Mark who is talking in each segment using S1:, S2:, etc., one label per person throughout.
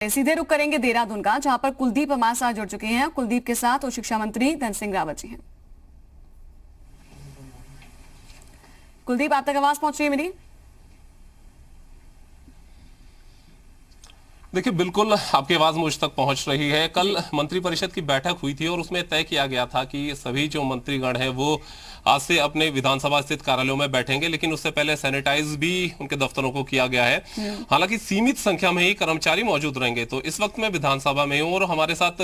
S1: सीधे रुक करेंगे देहरादून का, जहां पर कुलदीप हमारे साथ जुड़ चुके हैं। कुलदीप के साथ उच्च शिक्षा मंत्री धन सिंह रावत जी हैं। कुलदीप, आप तक आवाज पहुंच रही है मेरी?
S2: देखिए, बिल्कुल आपकी आवाज मुझ तक पहुंच रही है। कल मंत्रिपरिषद की बैठक हुई थी और उसमें तय किया गया था कि सभी जो मंत्रीगण हैं वो आज से अपने विधानसभा स्थित कार्यालयों में बैठेंगे, लेकिन उससे पहले सैनिटाइज भी उनके दफ्तरों को किया गया है। हालांकि सीमित संख्या में ही कर्मचारी मौजूद रहेंगे। तो इस वक्त मैं विधानसभा में हूं और हमारे साथ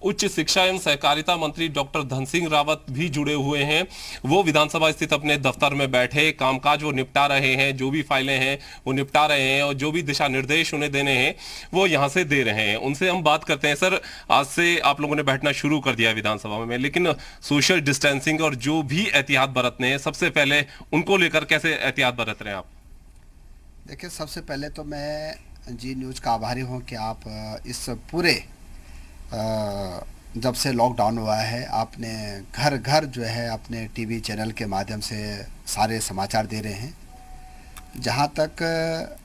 S2: उच्च शिक्षा एवं सहकारिता मंत्री डॉक्टर धन सिंह रावत भी जुड़े हुए हैं। वो विधानसभा स्थित अपने दफ्तर में बैठे कामकाज वो निपटा रहे हैं, जो भी फाइलें हैं वो निपटा रहे हैं और जो भी दिशा निर्देश उन्हें देने हैं वो यहां से दे रहे हैं। उनसे हम बात करते हैं। सर, आज से आप लोगों ने बैठना शुरू कर दिया विधानसभा में, लेकिन सोशल डिस्टेंसिंग और जो भी एहतियात बरतने हैं, सबसे पहले उनको लेकर कैसे एहतियात बरत रहे हैं आप?
S3: देखिए, सबसे पहले तो मैं जी न्यूज़ का आभारी हूं कि आप इस पूरे जब से लॉकडाउन हुआ है आपने घर घर जो है अपने टीवी चैनल के माध्यम से सारे समाचार दे रहे हैं। जहां तक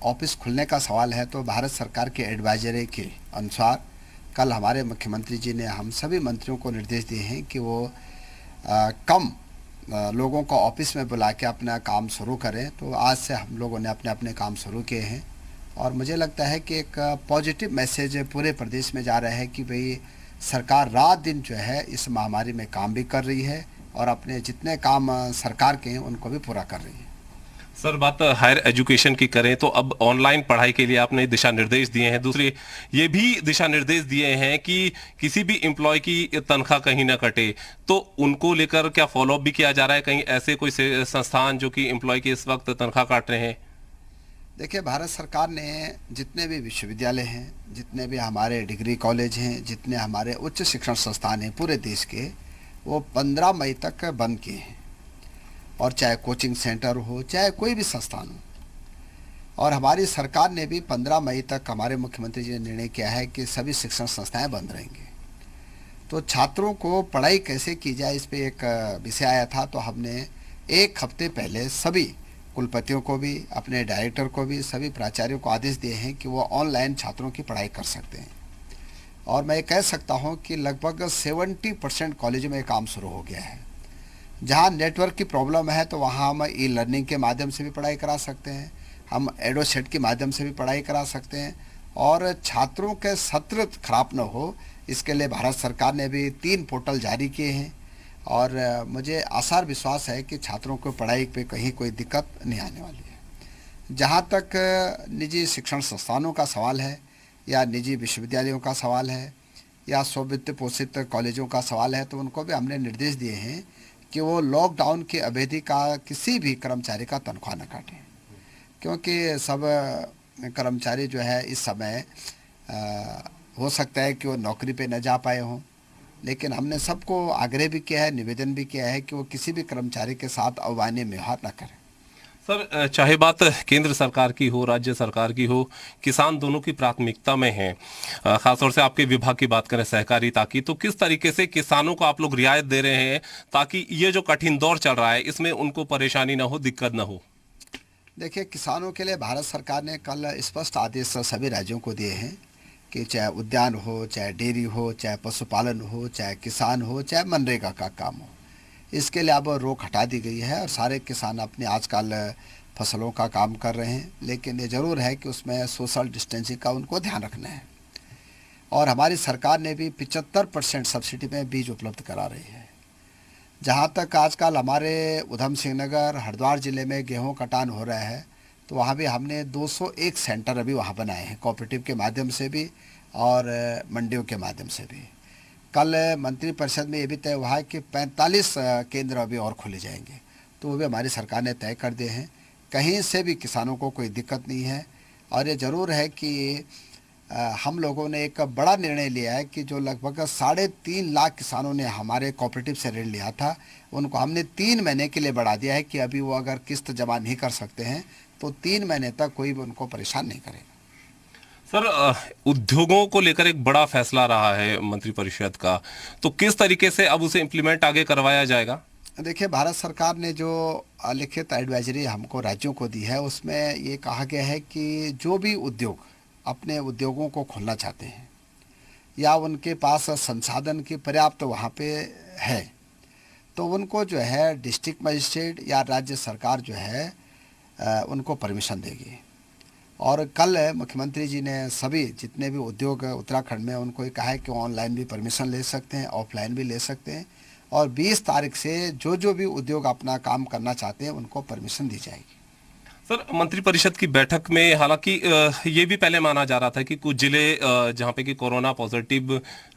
S3: ऑफिस खुलने का सवाल है तो भारत सरकार के एडवाइजरी के अनुसार कल हमारे मुख्यमंत्री जी ने हम सभी मंत्रियों को निर्देश दिए हैं कि वो कम लोगों को ऑफिस में बुला के अपना काम शुरू करें। तो आज से हम लोगों ने अपने अपने काम शुरू किए हैं और मुझे लगता है कि एक पॉजिटिव मैसेज पूरे प्रदेश में जा रहा है कि भाई सरकार रात दिन जो है इस महामारी में काम भी कर रही है और अपने जितने काम सरकार के हैं उनको भी पूरा कर रही है।
S2: सर, बात हायर एजुकेशन की करें तो अब ऑनलाइन पढ़ाई के लिए आपने दिशा निर्देश दिए हैं। दूसरे ये भी दिशा निर्देश दिए हैं कि किसी भी एम्प्लॉय की तनख्वाह कहीं ना कटे, तो उनको लेकर क्या फॉलोअप भी किया जा रहा है? कहीं ऐसे कोई संस्थान जो कि एम्प्लॉय की इस वक्त तनख्वाह काट रहे हैं?
S3: देखिए, भारत सरकार ने जितने भी विश्वविद्यालय हैं, जितने भी हमारे डिग्री कॉलेज हैं, जितने हमारे उच्च शिक्षण संस्थान हैं पूरे देश के, वो 15 मई तक बंद किए हैं। और चाहे कोचिंग सेंटर हो, चाहे कोई भी संस्थान हो। और हमारी सरकार ने भी 15 मई तक हमारे मुख्यमंत्री जी ने निर्णय किया है कि सभी शिक्षण संस्थाएं बंद रहेंगे। तो छात्रों को पढ़ाई कैसे की जाए इस पे एक विषय आया था। तो हमने एक हफ्ते पहले सभी कुलपतियों को भी, अपने डायरेक्टर को भी, सभी प्राचार्यों को आदेश दिए हैं कि वो ऑनलाइन छात्रों की पढ़ाई कर सकते हैं। और मैं कह सकता हूँ कि लगभग 70% कॉलेजों में काम शुरू हो गया है। जहाँ नेटवर्क की प्रॉब्लम है तो वहाँ हम ई लर्निंग के माध्यम से भी पढ़ाई करा सकते हैं, हम एडोसेट के माध्यम से भी पढ़ाई करा सकते हैं। और छात्रों के सत्र खराब न हो इसके लिए भारत सरकार ने भी 3 पोर्टल जारी किए हैं और मुझे आसार विश्वास है कि छात्रों को पढ़ाई पे कहीं कोई दिक्कत नहीं आने वाली है। जहाँ तक निजी शिक्षण संस्थानों का सवाल है या निजी विश्वविद्यालयों का सवाल है या स्ववित्त पोषित कॉलेजों का सवाल है, तो उनको भी हमने निर्देश दिए हैं कि वो लॉकडाउन की अवधि का किसी भी कर्मचारी का तनख्वाह न काटें, क्योंकि सब कर्मचारी जो है इस समय हो सकता है कि वो नौकरी पे न जा पाए हों। लेकिन हमने सबको आग्रह भी किया है, निवेदन भी किया है कि वो किसी भी कर्मचारी के साथ अवमाननीय व्यवहार न करें।
S2: सर, चाहे बात केंद्र सरकार की हो, राज्य सरकार की हो, किसान दोनों की प्राथमिकता में है। खासतौर से आपके विभाग की बात करें सहकारिता की, तो किस तरीके से किसानों को आप लोग रियायत दे रहे हैं ताकि ये जो कठिन दौर चल रहा है इसमें उनको परेशानी ना हो, दिक्कत ना हो?
S3: देखिए, किसानों के लिए भारत सरकार ने कल स्पष्ट आदेश सभी राज्यों को दिए हैं कि चाहे उद्यान हो, चाहे डेयरी हो, चाहे पशुपालन हो, चाहे किसान हो, चाहे मनरेगा का काम हो, इसके लिए अब रोक हटा दी गई है और सारे किसान अपने आजकल फसलों का काम कर रहे हैं। लेकिन ये ज़रूर है कि उसमें सोशल डिस्टेंसिंग का उनको ध्यान रखना है। और हमारी सरकार ने भी 75% सब्सिडी में बीज उपलब्ध करा रही है। जहाँ तक आजकल हमारे उधम सिंह नगर, हरिद्वार ज़िले में गेहूँ कटान हो रहा है, तो वहाँ भी हमने 201 सेंटर अभी वहाँ बनाए हैं, कोऑपरेटिव के माध्यम से भी और मंडियों के माध्यम से भी। कल मंत्रिपरिषद में ये भी तय हुआ है कि 45 केंद्र अभी और खोले जाएंगे, तो वो भी हमारी सरकार ने तय कर दिए हैं। कहीं से भी किसानों को कोई दिक्कत नहीं है। और ये ज़रूर है कि हम लोगों ने एक बड़ा निर्णय लिया है कि जो लगभग 3.5 लाख किसानों ने हमारे कोऑपरेटिव से ऋण लिया था, उनको हमने 3 महीने के लिए बढ़ा दिया है कि अभी वो अगर किस्त जमा नहीं कर सकते हैं तो 3 महीने तक कोई भी उनको परेशान नहीं करेगा।
S2: सर, उद्योगों को लेकर एक बड़ा फैसला रहा है मंत्रिपरिषद का, तो किस तरीके से अब उसे इम्प्लीमेंट आगे करवाया जाएगा?
S3: देखिए, भारत सरकार ने जो लिखित एडवाइजरी हमको राज्यों को दी है उसमें ये कहा गया है कि जो भी उद्योग अपने उद्योगों को खोलना चाहते हैं या उनके पास संसाधन की पर्याप्त वहाँ पे है, तो उनको जो है डिस्ट्रिक्ट मजिस्ट्रेट या राज्य सरकार जो है उनको परमिशन देगी। और कल मुख्यमंत्री जी ने सभी जितने भी उद्योग उत्तराखंड में उनको ये कहा है कि ऑनलाइन भी परमिशन ले सकते हैं, ऑफलाइन भी ले सकते हैं, और 20 तारीख से जो भी उद्योग अपना काम करना चाहते हैं उनको परमिशन दी जाएगी।
S2: सर, मंत्रिपरिषद की बैठक में हालांकि ये भी पहले माना जा रहा था कि कुछ जिले जहां पे कि कोरोना पॉजिटिव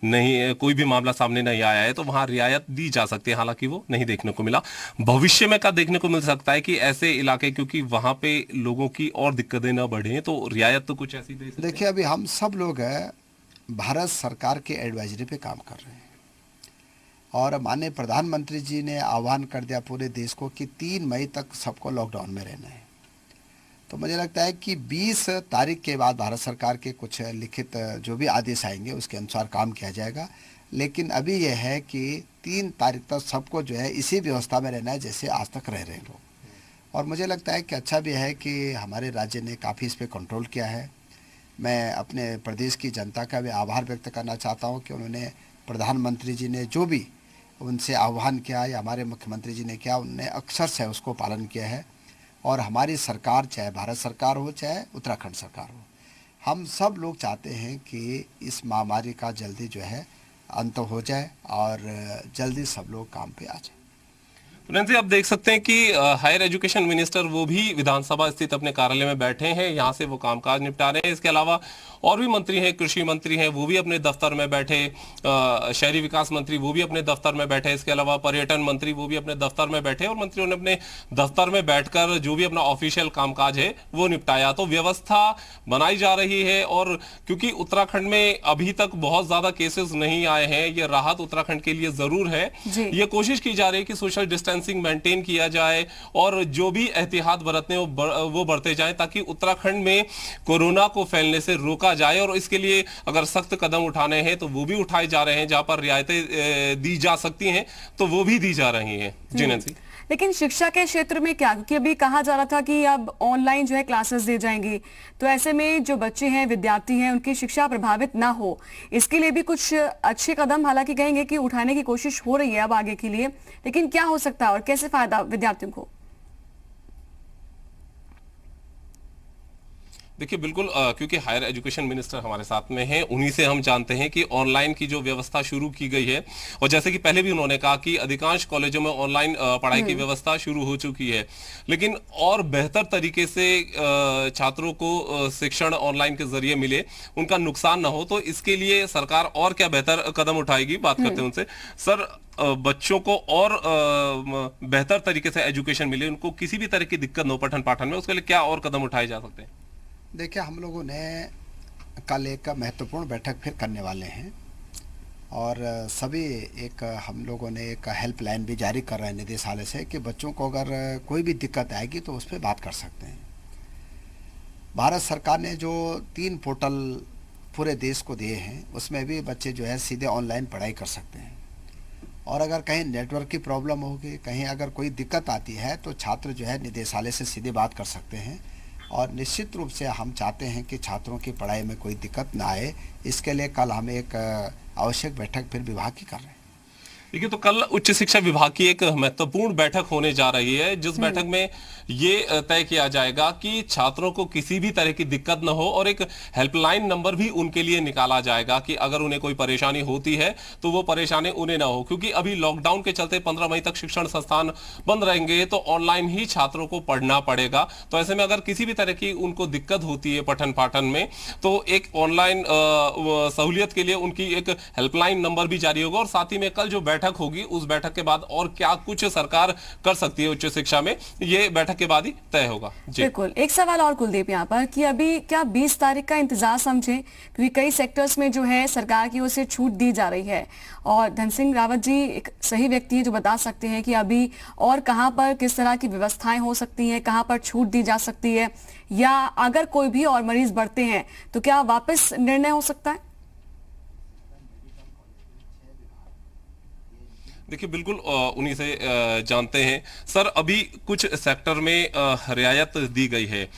S2: नहीं, कोई भी मामला सामने नहीं आया है, तो वहां रियायत दी जा सकती है, हालांकि वो नहीं देखने को मिला। भविष्य में क्या देखने को मिल सकता है कि ऐसे इलाके, क्योंकि वहां पे लोगों की और दिक्कतें न बढ़े, तो रियायत तो कुछ ऐसी दे सकते हैं?
S3: देखिए, अभी हम सब लोग भारत सरकार के एडवाइजरी पे काम कर रहे हैं और माननीय प्रधानमंत्री जी ने आह्वान कर दिया पूरे देश को कि 3 मई तक सबको लॉकडाउन में रहना है। तो मुझे लगता है कि 20 तारीख के बाद भारत सरकार के कुछ लिखित जो भी आदेश आएंगे उसके अनुसार काम किया जाएगा। लेकिन अभी यह है कि 3 तारीख तक सबको जो है इसी व्यवस्था में रहना है जैसे आज तक रह रहे हैं लोग। और मुझे लगता है कि अच्छा भी है कि हमारे राज्य ने काफ़ी इस पर कंट्रोल किया है। मैं अपने प्रदेश की जनता का भी आभार व्यक्त करना चाहता हूँ कि उन्होंने, प्रधानमंत्री जी ने जो भी उनसे आह्वान किया या हमारे मुख्यमंत्री जी ने किया, उन्होंने अक्षर से उसको पालन किया है। और हमारी सरकार, चाहे भारत सरकार हो चाहे उत्तराखंड सरकार हो, हम सब लोग चाहते हैं कि इस महामारी का जल्दी जो है अंत हो जाए और जल्दी सब लोग काम पे आ जाए।
S2: जी, आप देख सकते हैं कि हायर एजुकेशन मिनिस्टर वो भी विधानसभा स्थित अपने कार्यालय में बैठे हैं, यहाँ से वो कामकाज निपटा रहे हैं। इसके अलावा और भी मंत्री हैं, कृषि मंत्री हैं, वो भी अपने दफ्तर में बैठे, शहरी विकास मंत्री वो भी अपने दफ्तर में बैठे, इसके अलावा पर्यटन मंत्री वो भी अपने दफ्तर में बैठे, और मंत्रियों ने अपने दफ्तर में बैठकर जो भी अपना ऑफिशियल कामकाज है वो निपटाया। तो व्यवस्था बनाई जा रही है, और क्योंकि उत्तराखंड में अभी तक बहुत ज्यादा केसेस नहीं आए हैं, ये राहत उत्तराखंड के लिए जरूर है। ये कोशिश की जा रही है कि सोशल डिस्टेंसिंग मेंटेन किया जाए और जो भी एहतियात बरतने वो बरते जाएं, ताकि उत्तराखंड में कोरोना को फैलने से रोका जाए। और इसके लिए अगर सख्त कदम उठाने हैं तो वो भी उठाए जा रहे हैं, जहां पर रियायतें दी जा सकती हैं तो वो भी दी जा रही हैं। जी नैन्सी।
S1: लेकिन शिक्षा के क्षेत्र में क्या, क्योंकि अभी कहा जा रहा था कि अब ऑनलाइन जो है क्लासेस दी जाएंगी, तो ऐसे में जो बच्चे हैं, विद्यार्थी हैं, उनकी शिक्षा प्रभावित ना हो, इसके लिए भी कुछ अच्छे कदम हालांकि कहेंगे कि उठाने की कोशिश हो रही है अब आगे के लिए, लेकिन क्या हो सकता है और कैसे फायदा विद्यार्थियों को?
S2: देखिए, बिल्कुल, क्योंकि हायर एजुकेशन मिनिस्टर हमारे साथ में हैं, उन्हीं से हम जानते हैं कि ऑनलाइन की जो व्यवस्था शुरू की गई है, और जैसे कि पहले भी उन्होंने कहा कि अधिकांश कॉलेजों में ऑनलाइन पढ़ाई की व्यवस्था शुरू हो चुकी है, लेकिन और बेहतर तरीके से छात्रों को शिक्षण ऑनलाइन के जरिए मिले, उनका नुकसान ना हो, तो इसके लिए सरकार और क्या बेहतर कदम उठाएगी, बात करते हैं उनसे। सर, बच्चों को और बेहतर तरीके से एजुकेशन मिले, उनको किसी भी तरह की दिक्कत न हो पठन पाठन में, उसके लिए क्या और कदम उठाए जा सकते हैं?
S3: देखिए, हम लोगों ने कल एक महत्वपूर्ण बैठक फिर करने वाले हैं और सभी हम लोगों ने एक हेल्पलाइन भी जारी कर रहे हैं निदेशालय से कि बच्चों को अगर कोई भी दिक्कत आएगी तो उस पर बात कर सकते हैं। भारत सरकार ने जो 3 पोर्टल पूरे देश को दिए हैं, उसमें भी बच्चे जो है सीधे ऑनलाइन पढ़ाई कर सकते हैं। और अगर कहीं नेटवर्क की प्रॉब्लम होगी, कहीं अगर कोई दिक्कत आती है, तो छात्र जो है निदेशालय से सीधे बात कर सकते हैं। और निश्चित रूप से हम चाहते हैं कि छात्रों की पढ़ाई में कोई दिक्कत ना आए, इसके लिए कल हम एक आवश्यक बैठक फिर विभाग की कर रहे हैं।
S2: देखिए, तो कल उच्च शिक्षा विभाग की एक महत्वपूर्ण बैठक होने जा रही है, जिस बैठक में ये तय किया जाएगा कि छात्रों को किसी भी तरह की दिक्कत न हो, और एक हेल्पलाइन नंबर भी उनके लिए निकाला जाएगा कि अगर उन्हें कोई परेशानी होती है तो वो परेशानी उन्हें ना हो। क्योंकि अभी लॉकडाउन के चलते 15 मई तक शिक्षण संस्थान बंद रहेंगे, तो ऑनलाइन ही छात्रों को पढ़ना पड़ेगा। तो ऐसे में अगर किसी भी तरह की उनको दिक्कत होती है पठन पाठन में, तो एक ऑनलाइन सहूलियत के लिए उनकी एक हेल्पलाइन नंबर भी जारी होगा। और साथ ही में कल जो बैठक होगी, उस बैठक के बाद और क्या कुछ सरकार कर सकती है उच्च शिक्षा में, ये बैठक के बाद ही तय होगा। जी
S1: बिल्कुल। एक सवाल और कुलदीप यहाँ पर कि अभी क्या 20 तारीख का इंतजार समझे, क्योंकि कई सेक्टर्स में जो है सरकार की ओर से छूट दी जा रही है, और धन सिंह रावत जी एक सही व्यक्ति है जो बता सकते हैं कि अभी और कहां पर किस तरह की व्यवस्थाएं हो सकती हैं, कहां पर छूट दी जा सकती है, या अगर कोई भी और मरीज बढ़ते हैं तो क्या वापस निर्णय हो सकता है?
S2: देखिए बिल्कुल उन्हीं से जानते हैं। सर, अभी कुछ सेक्टर में रियायत दी गई है,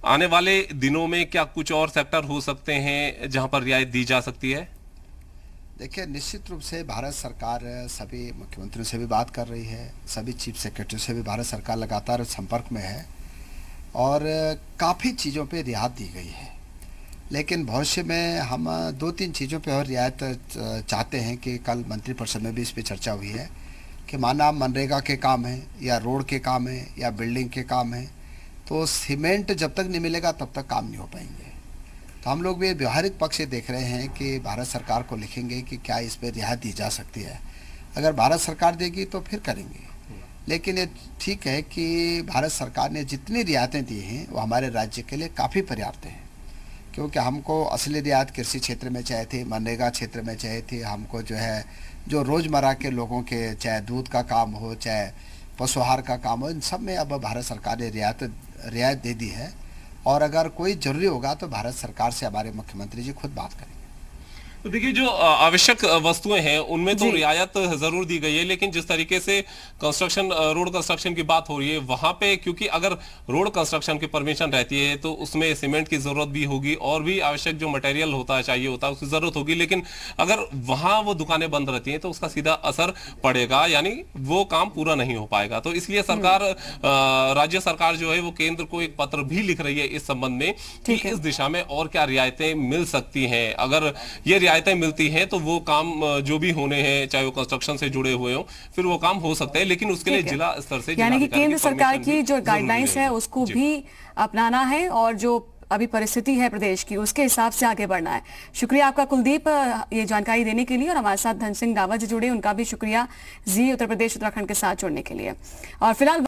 S2: आने वाले दिनों में क्या कुछ और सेक्टर हो सकते हैं जहां पर रियायत दी जा सकती है?
S3: देखिए, निश्चित रूप से भारत सरकार सभी मुख्यमंत्रियों से भी बात कर रही है, सभी चीफ सेक्रेटरी से भी भारत सरकार लगातार संपर्क में है और काफ़ी चीज़ों पे रियायत दी गई है। लेकिन भविष्य में हम 2-3 चीज़ों पे और रियायत चाहते हैं कि कल मंत्रिपरिषद में भी इस पे चर्चा हुई है कि माना मनरेगा के काम हैं या रोड के काम हैं या बिल्डिंग के काम हैं, तो सीमेंट जब तक नहीं मिलेगा तब तक काम नहीं हो पाएंगे। तो हम लोग भी व्यवहारिक पक्ष से देख रहे हैं कि भारत सरकार को लिखेंगे कि क्या इस पर रियायत दी जा सकती है। अगर भारत सरकार देगी तो फिर करेंगे, लेकिन ये ठीक है कि भारत सरकार ने जितनी रियायतें दी हैं वो हमारे राज्य के लिए काफ़ी पर्याप्त हैं, क्योंकि हमको असली रियायत कृषि क्षेत्र में चाहिए थी, मनरेगा क्षेत्र में चाहिए थी। हमको जो है जो रोज़मर्रा के लोगों के, चाहे दूध का काम हो चाहे पशुआहार का काम हो, इन सब में अब भारत सरकार ने रियायत दे दी है। और अगर कोई ज़रूरी होगा तो भारत सरकार से हमारे मुख्यमंत्री जी खुद बात करेंगे।
S2: तो देखिए, जो आवश्यक वस्तुएं हैं उनमें तो
S1: जी।
S2: रियायत जरूर दी गई है, लेकिन जिस तरीके से कंस्ट्रक्शन, रोड कंस्ट्रक्शन की बात हो रही है वहां पे, क्योंकि अगर रोड कंस्ट्रक्शन की परमिशन रहती है तो उसमें सीमेंट की जरूरत भी होगी और भी आवश्यक जो मटेरियल होता है, चाहिए होता है, उसकी जरूरत होगी। लेकिन अगर वहां वो दुकानें बंद रहती हैं तो उसका सीधा असर पड़ेगा, यानी वो काम पूरा नहीं हो पाएगा। तो इसलिए सरकार, राज्य सरकार जो है वो केंद्र को एक पत्र भी लिख रही है इस संबंध में कि इस दिशा में और क्या रियायतें मिल सकती हैं। अगर ये रियायतें मिलती हैं तो वो काम जो भी होने हैं, चाहे वो कंस्ट्रक्शन से जुड़े हुए हो, फिर वो काम हो सकता है। लेकिन उसके लिए जिला स्तर से,
S1: यानी कि केंद्र सरकार की जो गाइडलाइंस है
S2: जरूर
S1: उसको
S2: जी।
S1: भी अपनाना है और जो अभी परिस्थिति है प्रदेश की उसके हिसाब से आगे बढ़ना है। शुक्रिया आपका कुलदीप, ये जानकारी देने के लिए, और हमारे साथ धन सिंह रावत जी जुड़े, उनका भी शुक्रिया जी उत्तर प्रदेश उत्तराखंड के साथ जुड़ने के लिए। और फिलहाल